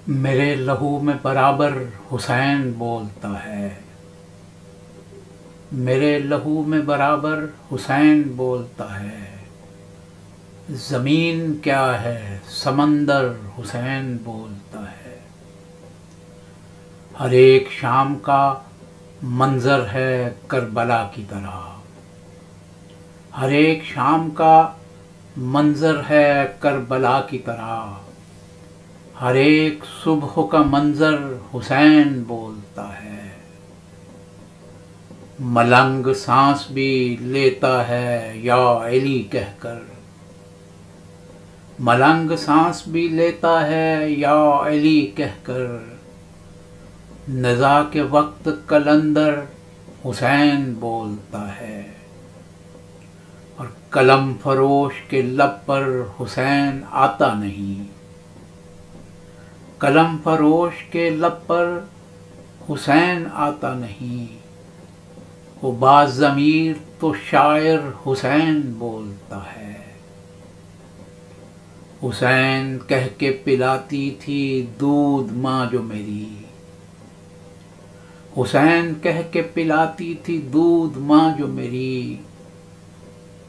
میرے لہو میں برابر حسین بولتا ہے، میرے لہو میں برابر حسین بولتا ہے۔ زمین کیا ہے سمندر حسین بولتا ہے۔ ہر ایک شام کا منظر ہے کربلا کی طرح، ہر ایک شام کا منظر ہے کربلا کی طرح۔ ہر ایک صبح کا منظر حسین بولتا ہے۔ ملنگ سانس بھی لیتا ہے یا علی کہہ کر، ملنگ سانس بھی لیتا ہے یا علی کہہ کر۔ نزاع کے وقت قلندر حسین بولتا ہے، اور قلم فروش کے لب پر حسین آتا نہیں۔ قلم فروش کے لب پر حسین آتا نہیں۔ وہ باضمیر تو شاعر حسین بولتا ہے۔ حسین کہہ کے پلاتی تھی دودھ ماں جو میری، حسین کہہ کے پلاتی تھی دودھ ماں جو میری۔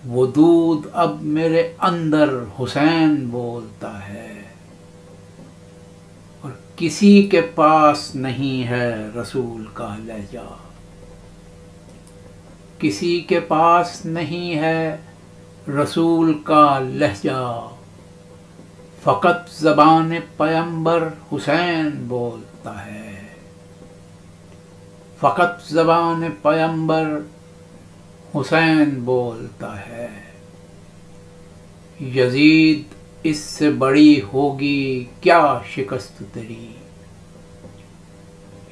وہ دودھ اب میرے اندر حسین بولتا ہے۔ اور کسی کے پاس نہیں ہے رسول کا لہجہ، کسی کے پاس نہیں ہے رسول کا لہجہ۔ فقط زبان پیمبر حسین بولتا ہے، فقط زبان پیمبر حسین بولتا ہے۔ یزید اس سے بڑی ہوگی کیا شکست تیری،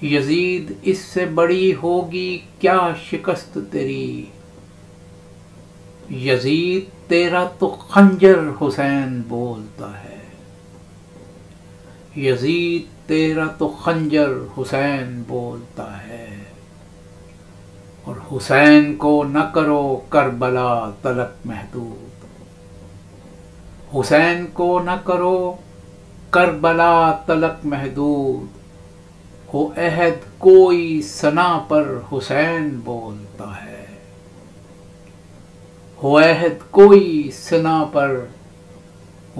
یزید اس سے بڑی ہوگی کیا شکست تیری۔ یزید تیرا تو خنجر حسین بولتا ہے، یزید تیرا تو خنجر حسین بولتا ہے۔ اور حسین کو نہ کرو کربلا تلک محدود، حسین کو نہ کرو کربلا تلک محدود۔ ہو عہد کوئی ثنا پر حسین بولتا ہے، ہو عہد کوئی ثنا پر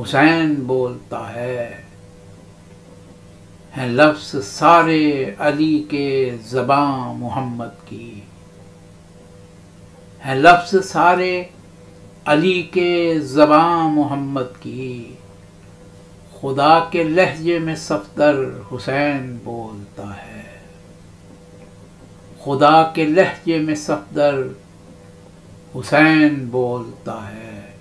حسین بولتا ہے۔ ہیں لفظ سارے علی کے زباں محمد کی، ہیں لفظ سارے علی کے زباں محمد کی۔ خدا کے لہجے میں صفدر حسین بولتا ہے، خدا کے لہجے میں صفدر حسین بولتا ہے۔